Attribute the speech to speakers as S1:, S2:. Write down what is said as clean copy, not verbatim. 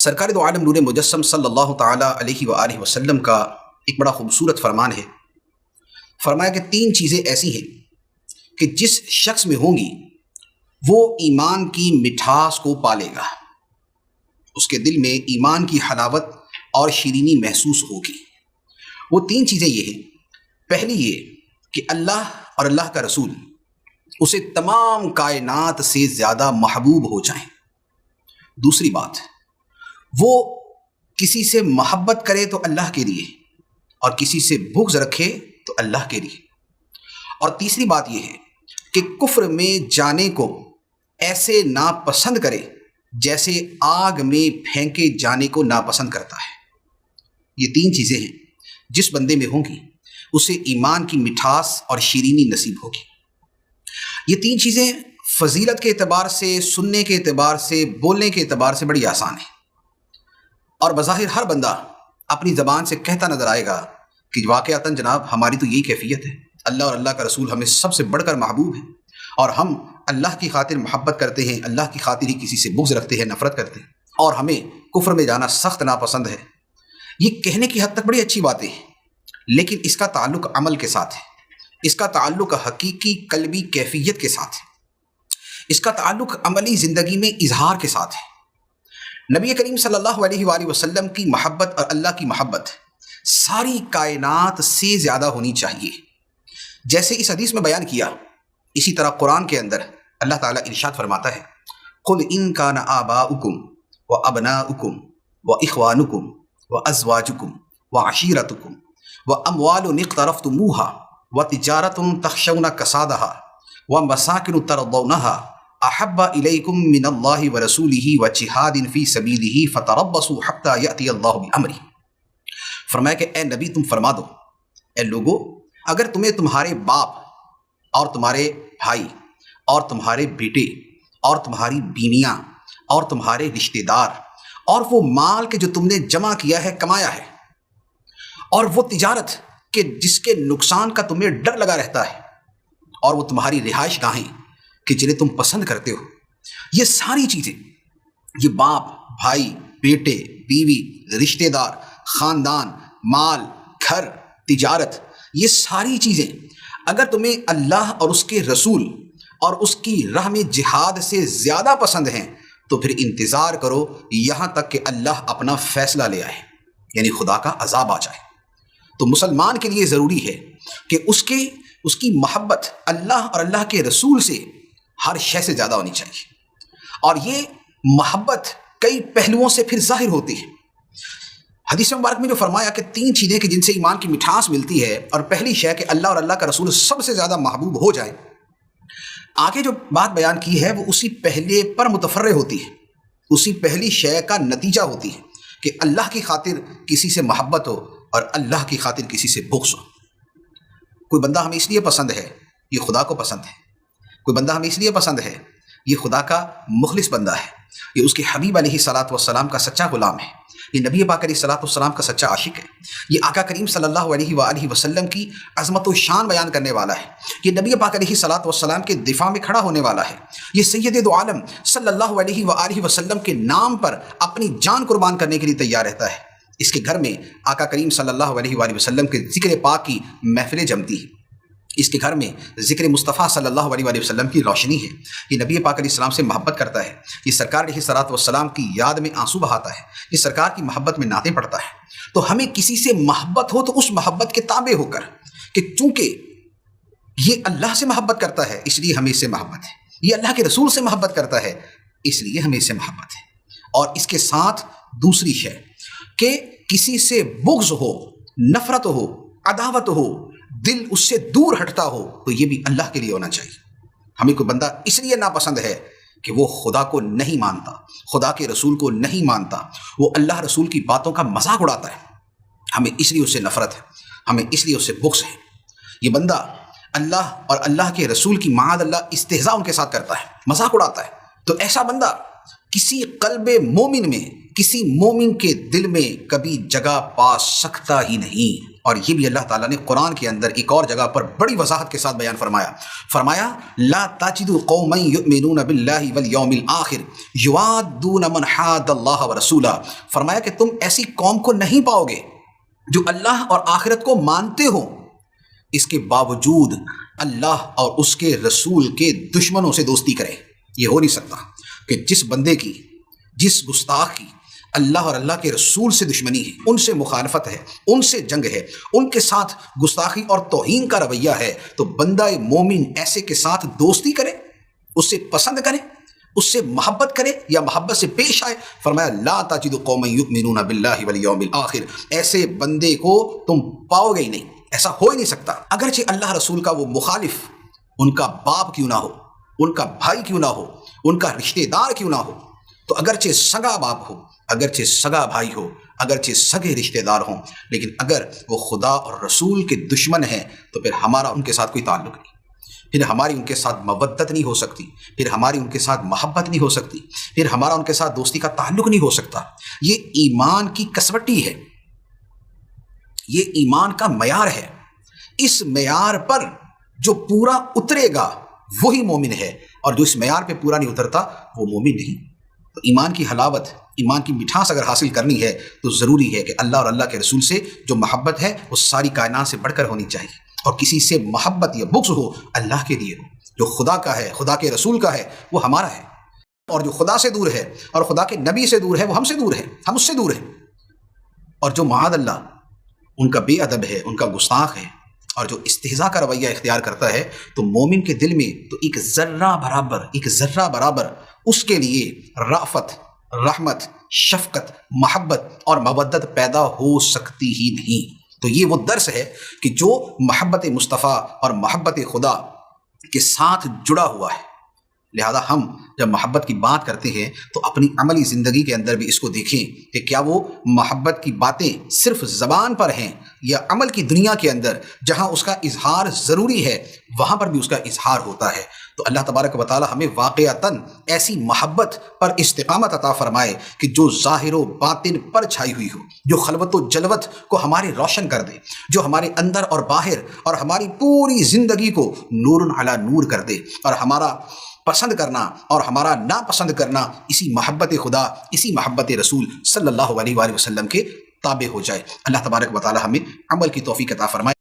S1: سرکار دو عالم نور مجسم صلی اللہ تعالیٰ علیہ وآلہ وسلم کا ایک بڑا خوبصورت فرمان ہے۔ فرمایا کہ 3 چیزیں ایسی ہیں کہ جس شخص میں ہوں گی وہ ایمان کی مٹھاس کو پالے گا، اس کے دل میں ایمان کی حلاوت اور شیرینی محسوس ہوگی۔ وہ 3 چیزیں یہ ہیں۔ پہلی یہ کہ اللہ اور اللہ کا رسول اسے تمام کائنات سے زیادہ محبوب ہو جائیں۔ دوسری بات، وہ کسی سے محبت کرے تو اللہ کے لیے، اور کسی سے بغض رکھے تو اللہ کے لیے۔ اور تیسری بات یہ ہے کہ کفر میں جانے کو ایسے ناپسند کرے جیسے آگ میں پھینکے جانے کو ناپسند کرتا ہے۔ یہ 3 چیزیں ہیں جس بندے میں ہوں گی اسے ایمان کی مٹھاس اور شیرینی نصیب ہوگی۔ یہ 3 چیزیں فضیلت کے اعتبار سے، سننے کے اعتبار سے، بولنے کے اعتبار سے بڑی آسان ہیں، اور بظاہر ہر بندہ اپنی زبان سے کہتا نظر آئے گا کہ واقعتاً جناب ہماری تو یہی کیفیت ہے، اللہ اور اللہ کا رسول ہمیں سب سے بڑھ کر محبوب ہے، اور ہم اللہ کی خاطر محبت کرتے ہیں، اللہ کی خاطر ہی کسی سے بغض رکھتے ہیں، نفرت کرتے ہیں، اور ہمیں کفر میں جانا سخت ناپسند ہے۔ یہ کہنے کی حد تک بڑی اچھی باتیں ہیں، لیکن اس کا تعلق عمل کے ساتھ ہے، اس کا تعلق حقیقی قلبی کیفیت کے ساتھ ہے، اس کا تعلق عملی زندگی میں اظہار کے ساتھ ہے۔ نبی کریم صلی اللہ علیہ وآلہ وسلم کی محبت اور اللہ کی محبت ساری کائنات سے زیادہ ہونی چاہیے۔ جیسے اس حدیث میں بیان کیا، اسی طرح قرآن کے اندر اللہ تعالیٰ ارشاد فرماتا ہے، قُلْ إِن كَانَ آبَاؤُكُمْ وَأَبْنَاؤُكُمْ وَإِخْوَانُكُمْ وَأَزْوَاجُكُمْ وَعَشِيرَتُكُمْ وَأَمْوَالٌ اقْتَرَفْتُمُوهَا وَتِجَارَةٌ تَخْشَوْنَ كَسَادَهَا وَمَسَاكِنُ تَرْضَوْنَهَا أَحَبَّ إِلَيْكُم مِّنَ اللَّهِ وَرَسُولِهِ وَجِهَادٍ فِي سَبِيلِهِ فَتَرَبَّصُوا حَتَّى يَأْتِيَ اللَّهُ بِأَمْرِهِ۔ فرمایا کہ اے نبی تم فرما دو، اے لوگو، اگر تمہیں تمہارے باپ اور تمہارے بھائی اور تمہارے بیٹے اور تمہاری بیویاں اور تمہارے رشتہ دار اور وہ مال کہ جو تم نے جمع کیا ہے، کمایا ہے، اور وہ تجارت کہ جس کے نقصان کا تمہیں ڈر لگا رہتا ہے، اور وہ تمہاری رہائش گاہیں کہ جنہیں تم پسند کرتے ہو، یہ ساری چیزیں، یہ باپ، بھائی، بیٹے، بیوی، رشتہ دار، خاندان، مال، گھر، تجارت، یہ ساری چیزیں اگر تمہیں اللہ اور اس کے رسول اور اس کی راہ میں جہاد سے زیادہ پسند ہیں تو پھر انتظار کرو یہاں تک کہ اللہ اپنا فیصلہ لے آئے، یعنی خدا کا عذاب آ جائے۔ تو مسلمان کے لیے ضروری ہے کہ اس کی محبت اللہ اور اللہ کے رسول سے ہر شے سے زیادہ ہونی چاہیے، اور یہ محبت کئی پہلوؤں سے پھر ظاہر ہوتی ہے۔ حدیث مبارک میں جو فرمایا کہ 3 چیزیں کہ جن سے ایمان کی مٹھاس ملتی ہے، اور پہلی شے کہ اللہ اور اللہ کا رسول سب سے زیادہ محبوب ہو جائے، آگے جو بات بیان کی ہے وہ اسی پہلے پر متفرع ہوتی ہے، اسی پہلی شے کا نتیجہ ہوتی ہے کہ اللہ کی خاطر کسی سے محبت ہو اور اللہ کی خاطر کسی سے بغض ہو۔ کوئی بندہ ہمیں اس لیے پسند ہے، یہ خدا کو پسند ہے۔ کوئی بندہ ہمیں اس لیے پسند ہے، یہ خدا کا مخلص بندہ ہے، یہ اس کے حبیب علیہ الصلاۃ والسلام کا سچا غلام ہے، یہ نبی پاک علیہ الصلاۃ والسلام کا سچا عاشق ہے، یہ آقا کریم صلی اللہ علیہ وآلہ وسلم کی عظمت و شان بیان کرنے والا ہے، یہ نبی پاک علیہ الصلاۃ والسلام کے دفاع میں کھڑا ہونے والا ہے، یہ سید دو عالم صلی اللہ علیہ وآلہ وسلم کے نام پر اپنی جان قربان کرنے کے لیے تیار رہتا ہے۔ اس کے گھر میں آقا کریم صلی اللہ علیہ وآلہ وسلم کے ذکر پاک کی محفلیں جمتی ہیں، اس کے گھر میں ذکر مصطفیٰ صلی اللہ علیہ وآلہ وسلم کی روشنی ہے، یہ نبی پاک علیہ السلام سے محبت کرتا ہے، یہ سرکار علیہ الصلاۃ والسلام کی یاد میں آنسو بہاتا ہے، یہ سرکار کی محبت میں نعتیں پڑھتا ہے۔ تو ہمیں کسی سے محبت ہو تو اس محبت کے تابع ہو کر، کہ چونکہ یہ اللہ سے محبت کرتا ہے اس لیے ہمیں اس سے محبت ہے، یہ اللہ کے رسول سے محبت کرتا ہے اس لیے ہمیں اس سے محبت ہے، اور اس کے ساتھ دوسری شے کہ کسی سے بغض ہو، نفرت ہو، عداوت ہو، دل اس سے دور ہٹتا ہو، تو یہ بھی اللہ کے لیے ہونا چاہیے۔ ہمیں کوئی بندہ اس لیے ناپسند ہے کہ وہ خدا کو نہیں مانتا، خدا کے رسول کو نہیں مانتا، وہ اللہ رسول کی باتوں کا مذاق اڑاتا ہے، ہمیں اس لیے اس سے نفرت ہے، ہمیں اس لیے اس سے بغض ہے۔ یہ بندہ اللہ اور اللہ کے رسول کی معاذ اللہ استہزاء ان کے ساتھ کرتا ہے، مذاق اڑاتا ہے، تو ایسا بندہ کسی قلب مومن میں، کسی مومن کے دل میں کبھی جگہ پا سکتا ہی نہیں، اور یہ بھی اللہ تعالیٰ نے قرآن کے اندر ایک اور جگہ پر بڑی وضاحت کے ساتھ بیان فرمایا لا تجد قوما یؤمنون باللہ والیوم الآخر یوادون من حاد اللہ ورسولہ، فرمایا کہ تم ایسی قوم کو نہیں پاؤ گے جو اللہ اور آخرت کو مانتے ہو، اس کے باوجود اللہ اور اس کے رسول کے دشمنوں سے دوستی کرے۔ یہ ہو نہیں سکتا کہ جس بندے کی، جس گستاخ کی اللہ اور اللہ کے رسول سے دشمنی ہے، ان سے مخالفت ہے، ان سے جنگ ہے، ان کے ساتھ گستاخی اور توہین کا رویہ ہے، تو بندہ مومن ایسے کے ساتھ دوستی کرے، اس سے پسند کرے، اس سے محبت کرے یا محبت سے پیش آئے۔ فرمایا لا تجد قوما یؤمنون باللہ والیوم الآخر، ایسے بندے کو تم پاؤ گے ہی نہیں، ایسا ہو ہی نہیں سکتا۔ اگرچہ اللہ رسول کا وہ مخالف ان کا باپ کیوں نہ ہو، ان کا بھائی کیوں نہ ہو، ان کا رشتہ دار کیوں نہ ہو، تو اگرچہ سگا باپ ہو، اگرچہ سگا بھائی ہو، اگرچہ سگے رشتہ دار ہوں، لیکن اگر وہ خدا اور رسول کے دشمن ہیں تو پھر ہمارا ان کے ساتھ کوئی تعلق نہیں، پھر ہماری ان کے ساتھ مودت نہیں ہو سکتی، پھر ہماری ان کے ساتھ محبت نہیں ہو سکتی، پھر ہمارا ان کے ساتھ دوستی کا تعلق نہیں ہو سکتا۔ یہ ایمان کی کسوٹی ہے، یہ ایمان کا معیار ہے، اس معیار پر جو پورا اترے گا وہی مومن ہے، اور جو اس معیار پہ پورا نہیں اترتا وہ مومن نہیں۔ تو ایمان کی حلاوت، ایمان کی مٹھاس اگر حاصل کرنی ہے تو ضروری ہے کہ اللہ اور اللہ کے رسول سے جو محبت ہے وہ ساری کائنات سے بڑھ کر ہونی چاہیے، اور کسی سے محبت یا بغض ہو اللہ کے لیے ہو، جو خدا کا ہے، خدا کے رسول کا ہے، وہ ہمارا ہے، اور جو خدا سے دور ہے اور خدا کے نبی سے دور ہے وہ ہم سے دور ہے، ہم اس سے دور ہیں، اور جو معاذ اللہ ان کا بے ادب ہے، ان کا گستاخ ہے، اور جو استہزاء کا رویہ اختیار کرتا ہے، تو مومن کے دل میں تو ایک ذرہ برابر اس کے لیے رافت، رحمت، شفقت، محبت اور مودت پیدا ہو سکتی ہی نہیں۔ تو یہ وہ درس ہے کہ جو محبت مصطفیٰ اور محبت خدا کے ساتھ جڑا ہوا ہے، لہذا ہم جب محبت کی بات کرتے ہیں تو اپنی عملی زندگی کے اندر بھی اس کو دیکھیں کہ کیا وہ محبت کی باتیں صرف زبان پر ہیں یا عمل کی دنیا کے اندر جہاں اس کا اظہار ضروری ہے وہاں پر بھی اس کا اظہار ہوتا ہے۔ تو اللہ تبارک و تعالی ہمیں واقعتاً ایسی محبت پر استقامت عطا فرمائے کہ جو ظاہر و باطن پر چھائی ہوئی ہو، جو خلوت و جلوت کو ہمارے روشن کر دے، جو ہمارے اندر اور باہر اور ہماری پوری زندگی کو نور علی نور کر دے، اور ہمارا پسند کرنا اور ہمارا ناپسند کرنا اسی محبت خدا، اسی محبت رسول صلی اللہ علیہ وآلہ وسلم کے تابع ہو جائے۔ اللہ تبارک و تعالی ہمیں عمل کی توفیق عطا فرمائے۔